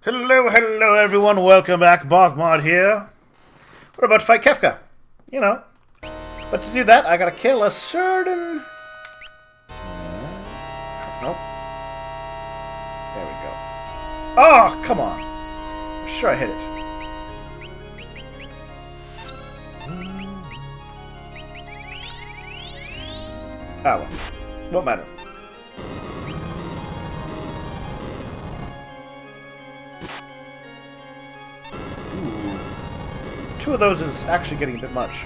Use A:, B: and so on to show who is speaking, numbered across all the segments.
A: Hello everyone, welcome back, BogMod here. We're about to fight Kefka, you know. But to do that, I gotta kill a certain... Nope. There we go. Oh, come on. I'm sure I hit it. Ah well, won't matter. Two of those is actually getting a bit much.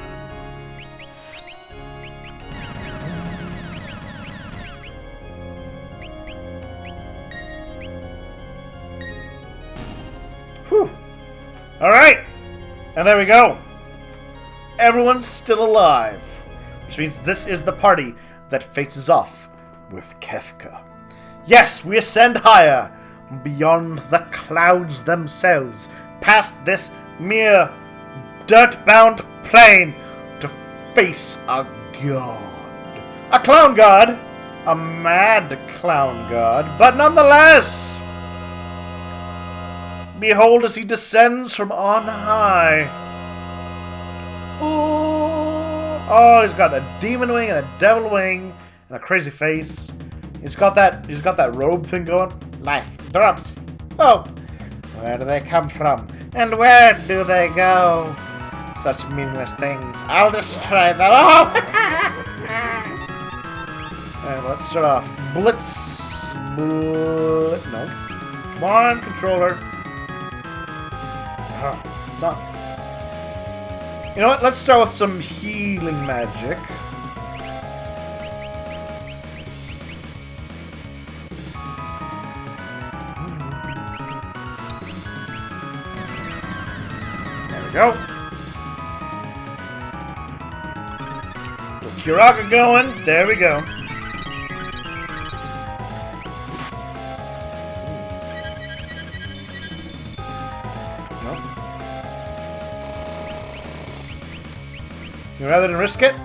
A: Whew. Alright! And there we go. Everyone's still alive. Which means this is the party that faces off with Kefka. Yes, we ascend higher, beyond the clouds themselves, past this mere dirt-bound plane to face a god. A clown god! A mad clown god, but nonetheless! Behold as he descends from on high. Oh, he's got a demon wing and a devil wing and a crazy face. He's got that robe thing going. Life drops. Oh, where do they come from? And where do they go? Such meaningless things. I'll destroy them all! Alright, let's start off. Blitz. No. Come on, controller. Oh, stop. You know what? Let's start with some healing magic. There we go. Kiraga going. There we go. Nope. Rather than risk it?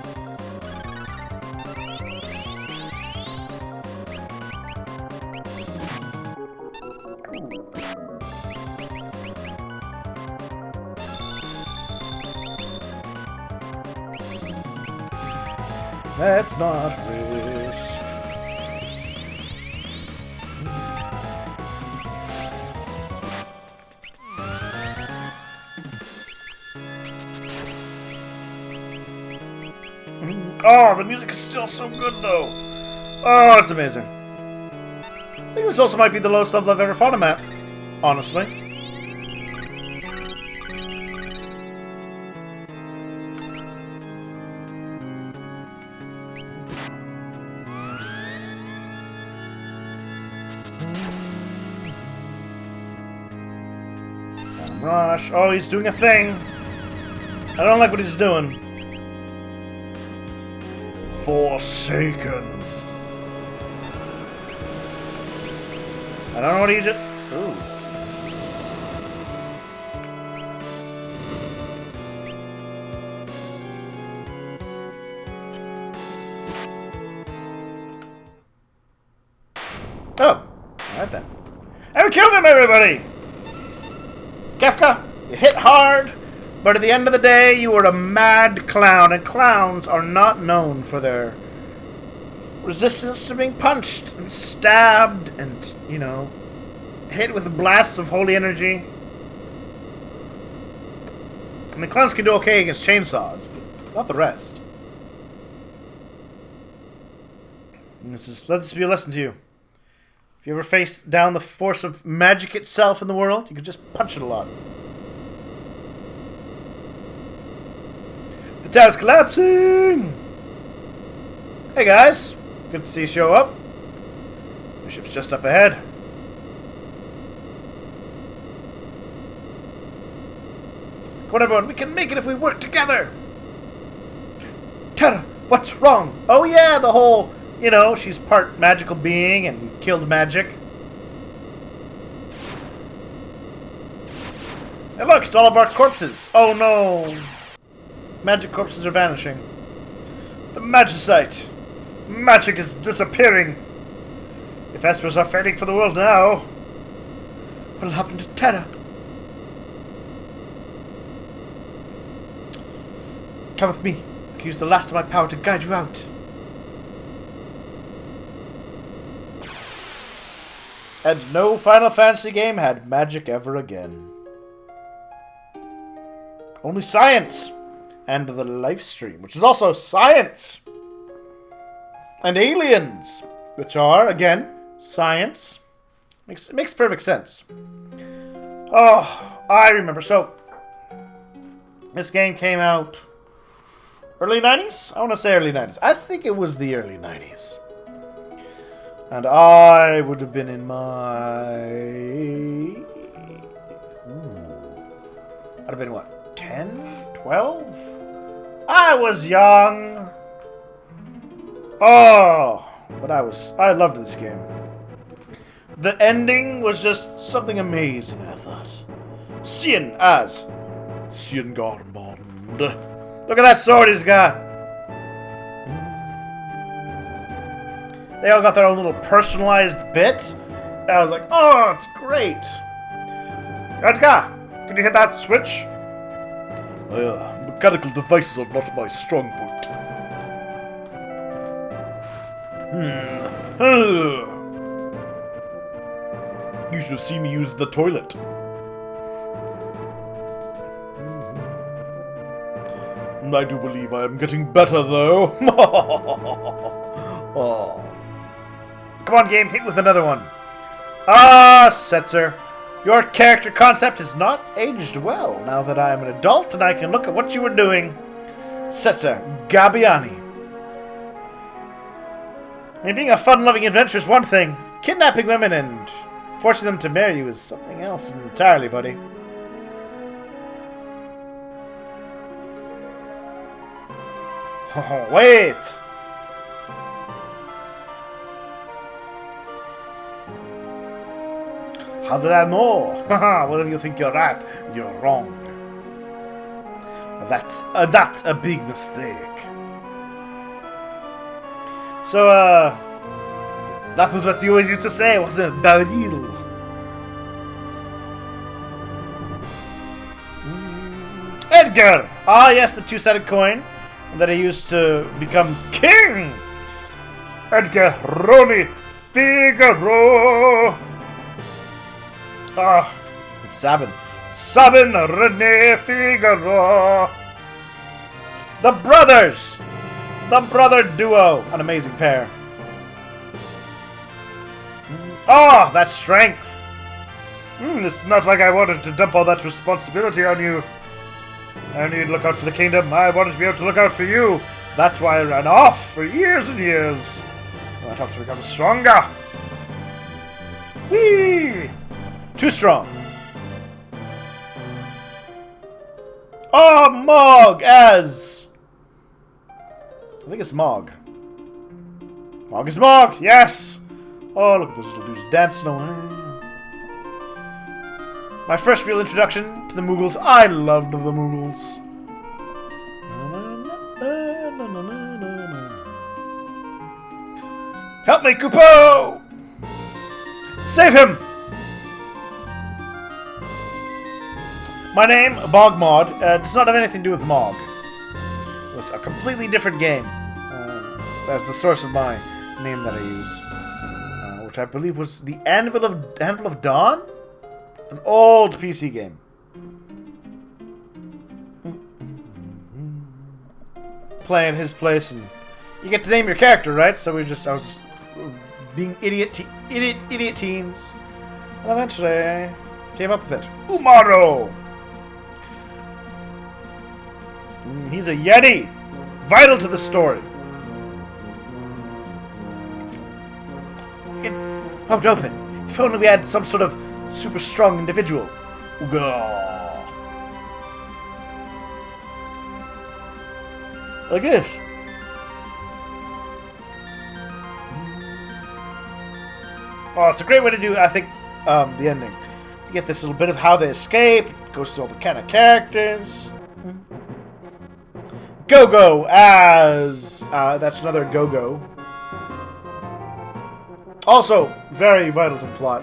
A: Let's not risk. Oh, the music is still so good, though. Oh, it's amazing. I think this also might be the lowest level I've ever fought him at, honestly. Rush. Oh, he's doing a thing. I don't like what he's doing. Forsaken. I don't know what he did. Ooh. Oh. Alright then. And we killed him, everybody! Kefka, you hit hard, but at the end of the day, you were a mad clown, and clowns are not known for their resistance to being punched and stabbed and, you know, hit with blasts of holy energy. I mean, clowns can do okay against chainsaws, but not the rest. And let this be a lesson to you. If you ever face down the force of magic itself in the world, you could just punch it a lot. The tower's collapsing! Hey guys, good to see you show up. The ship's just up ahead. Come on everyone, we can make it if we work together! Tara, what's wrong? Oh yeah, the whole... You know, she's part magical being and killed magic. And look, it's all of our corpses. Oh no. Magic corpses are vanishing. The magicite. Magic is disappearing. If espers are fading for the world now, What'll happen to Terra? Come with me. I can use the last of my power to guide you out. And no Final Fantasy game had magic ever again. Only science! And the life stream, which is also science! And aliens, which are, again, science. Makes perfect sense. Oh, I remember. So, this game came out early 90s? I want to say early 90s. I think it was the early 90s. And I would have been in my... I'd have been, what, 10? 12? I was young. Oh, but I loved this game. The ending was just something amazing, I thought. Seeing as Seeing Garmond. Look at that sword he's got. They all got their own little personalized bit. I was like, oh, it's great. Edgar, can you hit that switch? Mechanical devices are not my strong point. You should have seen me use the toilet. I do believe I am getting better, though. Oh. Come on, game, hit with another one. Ah, Setzer. Your character concept has not aged well now that I am an adult and I can look at what you were doing. Setzer Gabbiani. I mean, being a fun-loving adventurer is one thing. Kidnapping women and forcing them to marry you is something else entirely, buddy. Oh, wait! How did I know? Haha, whatever you think you're right, you're wrong. That's a big mistake. So, that was what you always used to say, wasn't it, Daryl? Edgar! Ah, yes, the two-sided coin that I used to become king! Edgar Roni Figaro! Ah, it's Sabin. Sabin Rene Figaro! The brothers! The brother duo! An amazing pair. Ah, that strength! It's not like I wanted to dump all that responsibility on you. I need to look out for the kingdom. I wanted to be able to look out for you. That's why I ran off for years and years. I went off to become stronger. Whee! Too strong. Oh, Mog as... I think it's Mog. Mog is Mog, yes! Oh, look at those little dudes dancing away. My first real introduction to the Moogles. I loved the Moogles. Help me, Kupo! Save him! My name, BogMod, does not have anything to do with Mog. It was a completely different game. That's the source of my name that I use. Which I believe was the Anvil of Dawn? An old PC game. Playing his place, and you get to name your character, right? So I was just being idiot teens, and eventually I came up with it. Umaro. He's a Yeti, vital to the story. It popped open. If only we had some sort of super strong individual. Like this. Oh, it's a great way to do, I think, the ending. You get this little bit of how they escape. It goes through all the kind of characters. Go-Go as... that's another Go-Go. Also, very vital to the plot.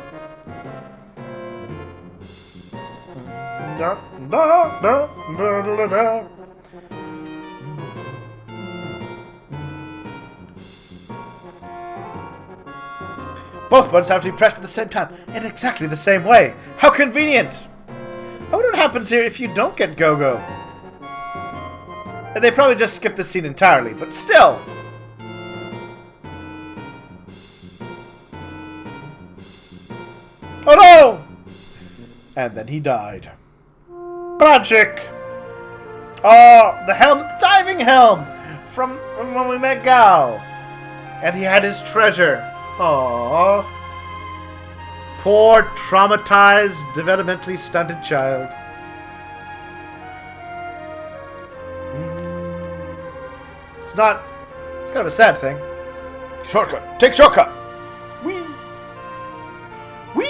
A: Both buttons have to be pressed at the same time, in exactly the same way. How convenient! I wonder what happens here if you don't get Go-Go. They probably just skip the scene entirely, but still! Oh no! And then he died. Tragic! Oh, the helm, the diving helm! From when we met Gao. And he had his treasure. Aww. Poor, traumatized, developmentally stunted child. It's not... It's kind of a sad thing. Shortcut! Take shortcut! Whee! Whee!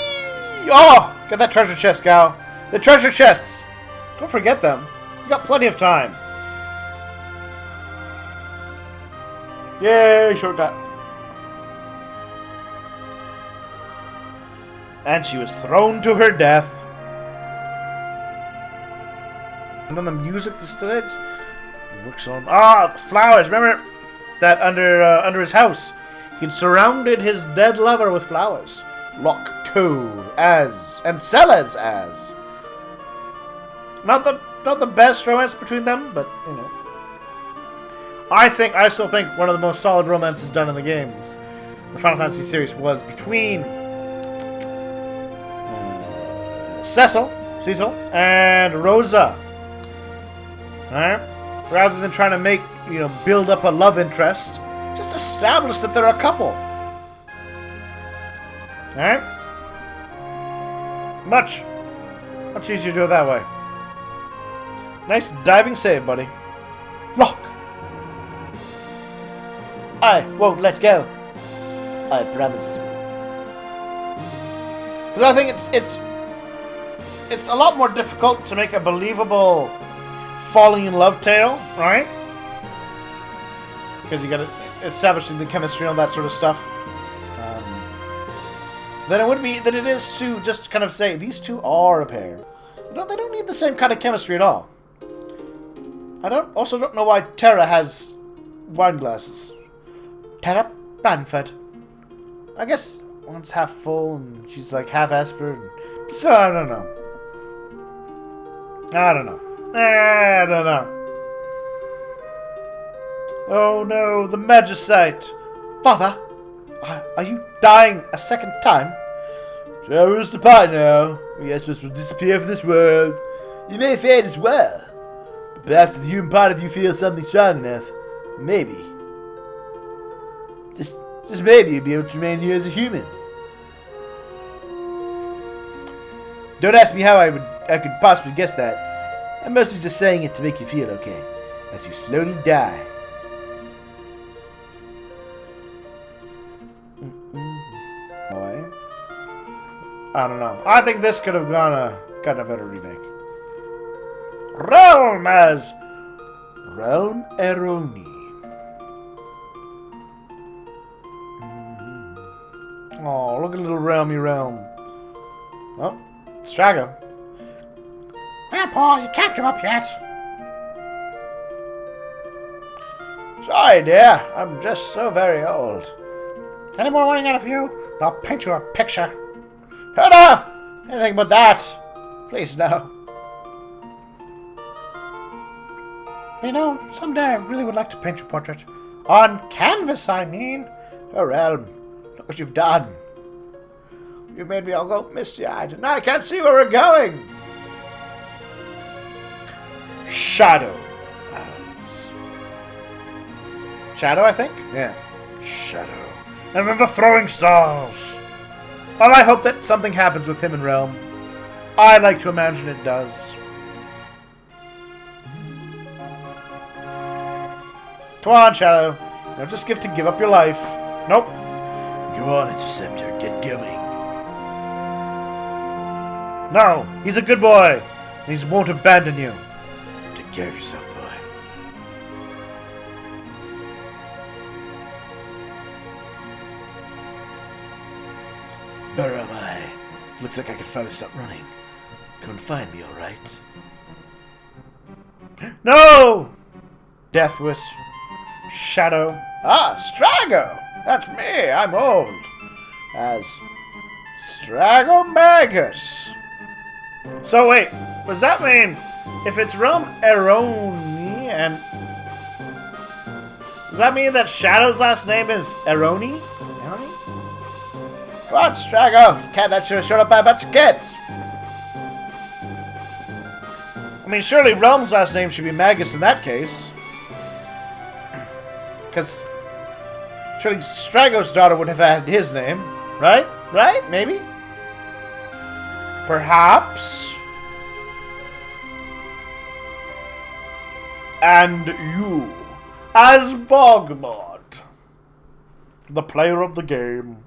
A: Oh! Get that treasure chest, Gao. The treasure chests! Don't forget them. You got plenty of time. Yay, shortcut. And she was thrown to her death. And then the music, the stage works on. Ah, flowers. Remember that under his house, he'd surrounded his dead lover with flowers. Lock code as and Sellers as. Not the best romance between them, but you know. I still think one of the most solid romances done in the games, the Final Fantasy series, was between Cecil, and Rosa. Alright? Rather than trying to make, build up a love interest, just establish that they're a couple. Alright? Much easier to do it that way. Nice diving save, buddy. Lock! I won't let go. I promise. Because I think it's a lot more difficult to make a believable falling in love tale, right? Because you got to establish the chemistry and all that sort of stuff. Than it is to just kind of say these two are a pair. They don't need the same kind of chemistry at all. I also don't know why Terra has wine glasses. Terra Branford. I guess one's half full and she's like half aspirin. So I don't know. Oh no, the Magicite. Father, are you dying a second time?
B: So who's the part now? We are supposed to disappear from this world. You may fade as well. But perhaps the human part of you feels something strong enough. Maybe. Just maybe you'll be able to remain here as a human. Don't ask me how I could possibly guess that. I'm mostly just saying it to make you feel okay, as you slowly die.
A: I don't know. I think this could have gotten a better remake. Realm as Realm Eroni. Oh, look at little Realmy Realm. Oh, Strago. Grandpa, you can't give up yet. Sorry, dear. I'm just so very old. Any more running out of you? I'll paint you a picture. Oh, no! Anything but that. Please, no. Someday I really would like to paint your portrait. On canvas, I mean. Oh, Realm. Look what you've done. You made me all go misty-eyed. Now I can't see where we're going. Shadow. Shadow, I think? Yeah. Shadow. And then the throwing stars. Well, I hope that something happens with him in Realm. I like to imagine it does. Come on, Shadow. Don't just give up your life. Nope.
B: Go on, Interceptor. Get going.
A: No, he's a good boy. He won't abandon you.
B: Take care of yourself, boy. Where am I? Looks like I can finally stop running. Come and find me, alright?
A: No! Deathwish. Shadow. Ah, Strago! That's me, I'm old. As Stragomagus. So wait, does that mean if it's Realm Eroni and... Does that mean that Shadow's last name is Eroni? Eroni? Come on, Strago! You can't let you shut up by a bunch of kids! I mean, surely Realm's last name should be Magus in that case. Because surely Strago's daughter would have had his name, right? Right? Maybe? Perhaps? And you, as BogMod, the player of the game.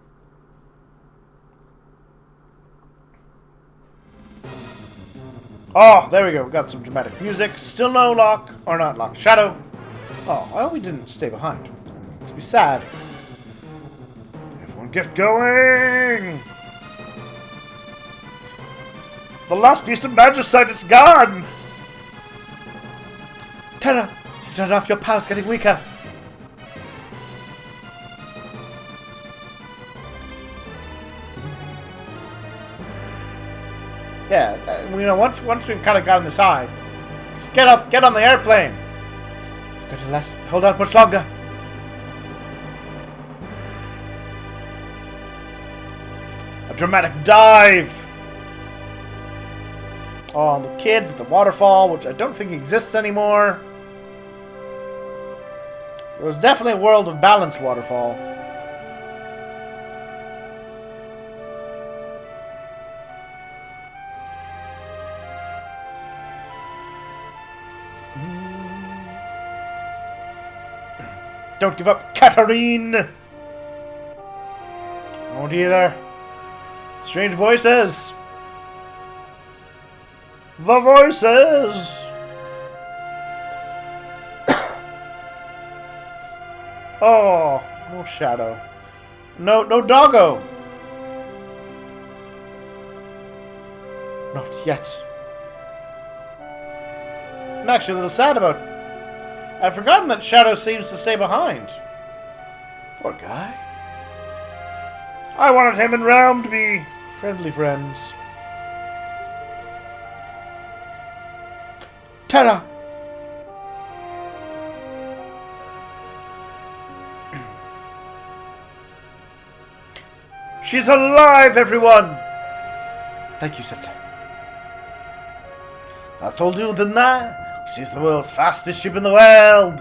A: Oh, there we go. We got some dramatic music. Still no lock, or not lock, Shadow. Oh, well, we didn't stay behind. It's be sad. Everyone get going! The last piece of magicite is gone!
B: Terra, you've turned off, your power's getting weaker.
A: Yeah, once we've kind of gotten this high, just get on the airplane.
B: It's going to last, hold on much longer.
A: A dramatic dive. Oh, the kids at the waterfall, which I don't think exists anymore. It was definitely a World of Balance waterfall. Don't give up, Katarine! Won't either. Strange voices. The voices! Oh, no Shadow. No Doggo! Not yet. I'm actually a little sad about... I'd forgotten that Shadow seems to stay behind. Poor guy. I wanted him and Realm to be friendly friends.
B: Terra!
A: She's alive, everyone!
B: Thank you, Setsa.
A: I told you, didn't I? She's the world's fastest ship in the world!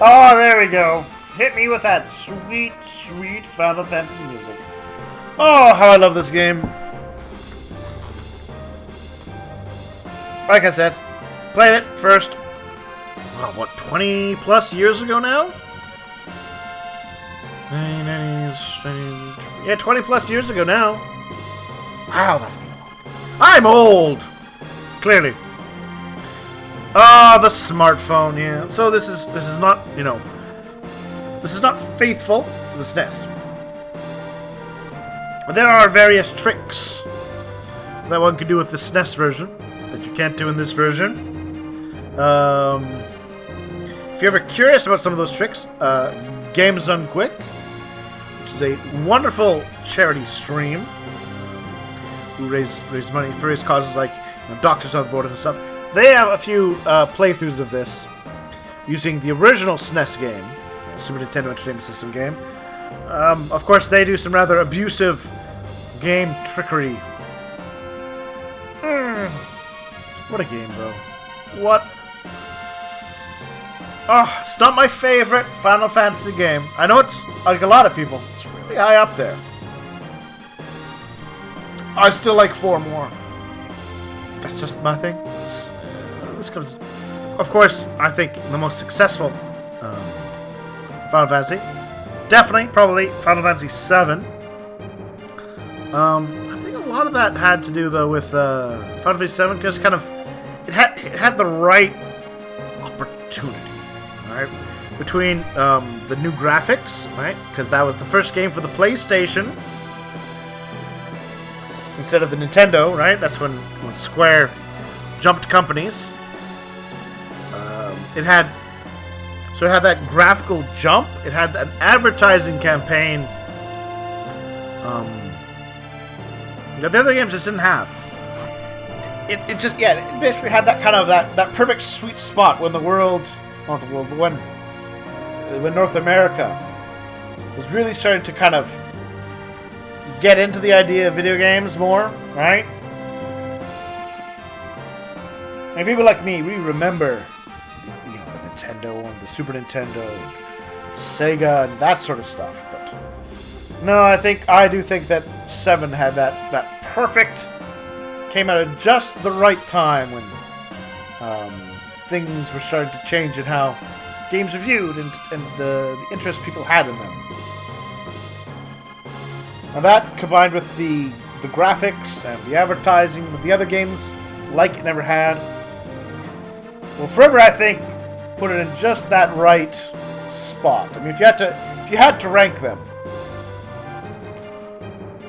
A: Oh, there we go. Hit me with that sweet, sweet Final Fantasy music. Oh, how I love this game. Like I said, played it first, well, what, 20 plus years ago now? Yeah, 20 plus years ago now. Wow, that's been long. I'm old! Clearly. Ah, the smartphone, yeah. So this is not, this is not faithful to the SNES. There are various tricks that one can do with the SNES version that you can't do in this version. If you're ever curious about some of those tricks, Games Done Quick, which is a wonderful charity stream who raise money for various causes like Doctors on the Board and stuff. They have a few playthroughs of this using the original SNES game, Super Nintendo Entertainment System game. Of course, they do some rather abusive game trickery. What a game, though. What? Oh, it's not my favorite Final Fantasy game. I know it's, like a lot of people, it's really high up there. I still like 4 more. That's just my thing. This comes... Of course, I think the most successful Final Fantasy. Definitely, probably Final Fantasy VII. I think a lot of that had to do, though, with Final Fantasy VII, because kind of... It had the right opportunity, right? Between the new graphics, right? Because that was the first game for the PlayStation. instead of the Nintendo, right? That's when Square jumped companies. It had that graphical jump. It had an advertising campaign that the other games just didn't have. It basically had that kind of that perfect sweet spot when when North America was really starting to kind of get into the idea of video games more, right? And people like me, we remember the Nintendo and the Super Nintendo and Sega and that sort of stuff. But no, I do think that 7 had that perfect, came out at just the right time when things were starting to change in how games are viewed and the interest people had in them. And that, combined with the graphics and the advertising that the other games like it never had, will forever, I think, put it in just that right spot. I mean, if you had to rank them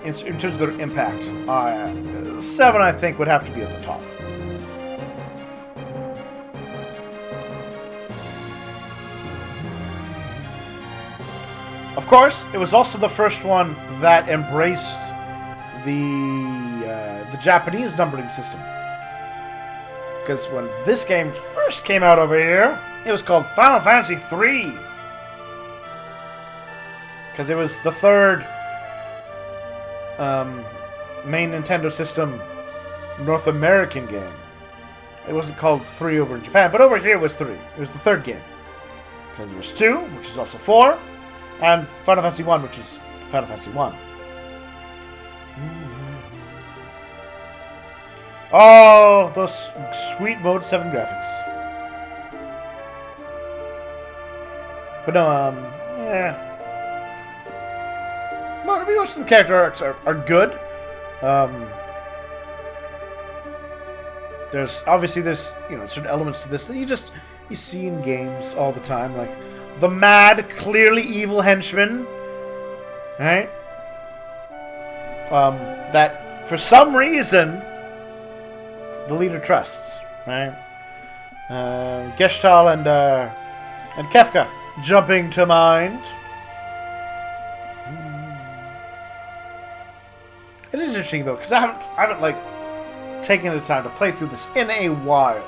A: in terms of their impact, 7, I think, would have to be at the top. Of course, it was also the first one that embraced the Japanese numbering system. Because when this game first came out over here, it was called Final Fantasy III. Because it was the third main Nintendo system North American game. It wasn't called 3 over in Japan, but over here it was 3. It was the third game. Because there was 2, which is also 4, and Final Fantasy 1, which is Final Fantasy 1. Oh, those sweet Mode 7 graphics. But no, yeah. Most of the character arcs are good. There's certain elements to this that you see in games all the time, like the mad, clearly evil henchman, right? That for some reason the leader trusts, right? Gestalt and Kefka jumping to mind. It is interesting though, because I haven't taken the time to play through this in a while.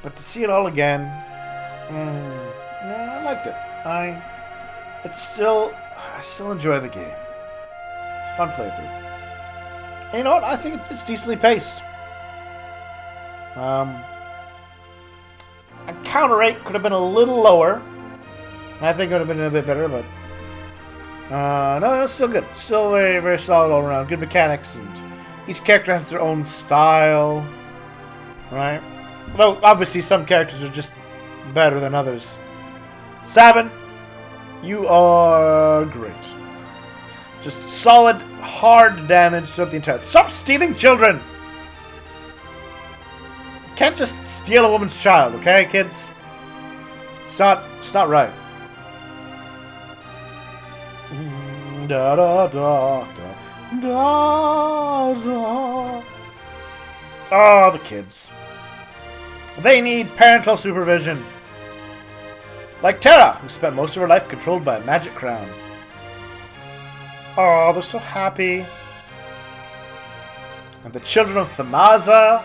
A: But to see it all again, I liked it. I still enjoy the game. It's a fun playthrough. And you know what? I think it's decently paced. Counter rate could have been a little lower. I think it would have been a bit better, but no, it's still good. Still very, very solid all around. Good mechanics, and each character has their own style, right? Though obviously some characters are just better than others. Sabin, you are great. Just solid, hard damage throughout the entire thing. Stop stealing children! You can't just steal a woman's child, okay, kids? It's not right. Da da da da da da. Oh, the kids. They need parental supervision. Like Terra, who spent most of her life controlled by a magic crown. Oh, they're so happy. And the children of Thamaza.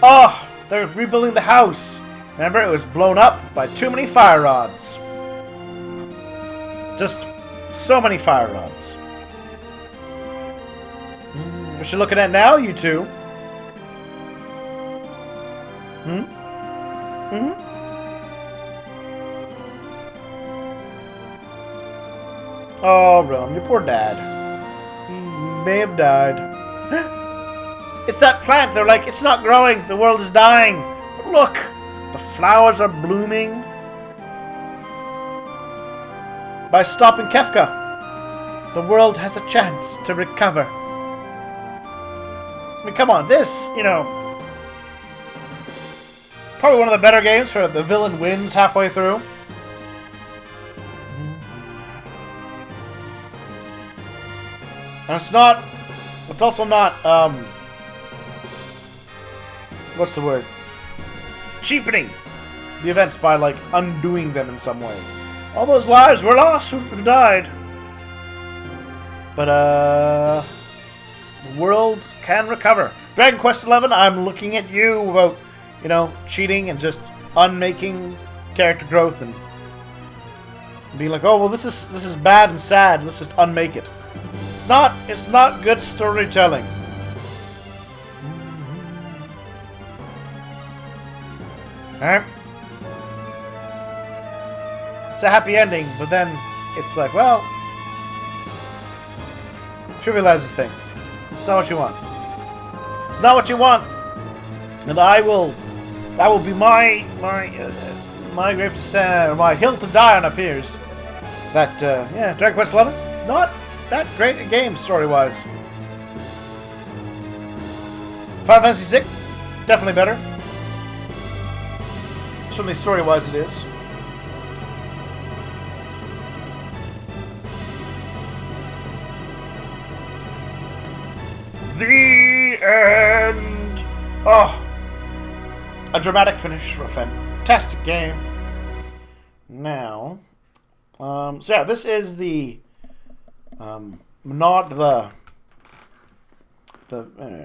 A: Oh, they're rebuilding the house. Remember, it was blown up by too many fire rods. Just so many fire rods. What you looking at now, you two? Oh, Rome, your poor dad. He may have died. It's that plant. They're like, it's not growing. The world is dying. But look, the flowers are blooming. By stopping Kefka, the world has a chance to recover. I mean, come on, this, probably one of the better games where the villain wins halfway through. And it's not It's also not, what's the word? Cheapening the events by, like, undoing them in some way. All those lives were lost who died. But, the world can recover. Dragon Quest XI, I'm looking at you about, you know, cheating and just unmaking character growth and being like, oh, well, this is bad and sad. Let's just unmake it. It's not good storytelling. Alright? It's a happy ending, but then it's like, well, trivializes things. It's not what you want. It's not what you want. And that will be my grave to stand, or my hill to die on appears. That, yeah, Dragon Quest XI, not that great a game story-wise. Final Fantasy VI, definitely better. Certainly story-wise it is. The end! Oh! A dramatic finish for a fantastic game. Now, so yeah, this is the, not the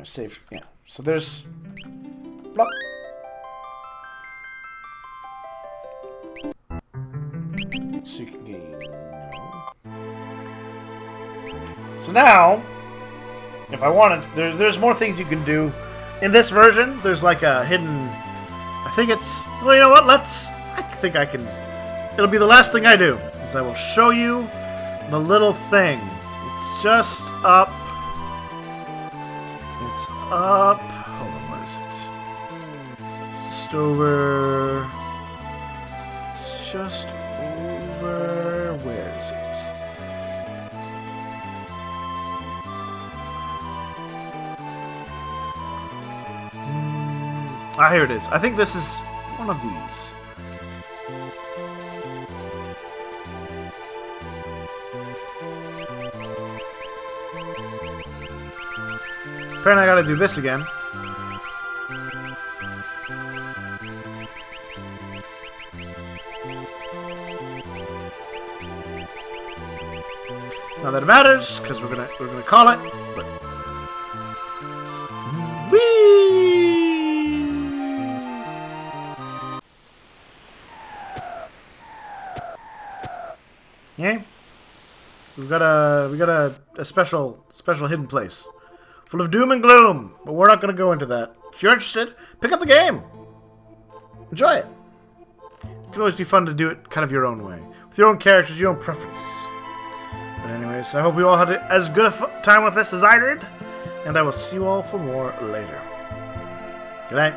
A: save, yeah. So there's, plop. Secret game. So now, if I wanted, there's more things you can do. In this version, there's like a hidden, I think it's, well, you know what, I think I can, it'll be the last thing I do, is I will show you the little thing. It's just up, hold on, where is it? It's just over, where is it? Ah, here it is. I think this is one of these. Apparently I gotta do this again. Not that it matters, because we're gonna call it. But whee! Yeah, we got a special hidden place, full of doom and gloom. But we're not gonna go into that. If you're interested, pick up the game. Enjoy it. It can always be fun to do it kind of your own way, with your own characters, your own preferences. But anyways, I hope you all had as good a time with this as I did, and I will see you all for more later. Good night.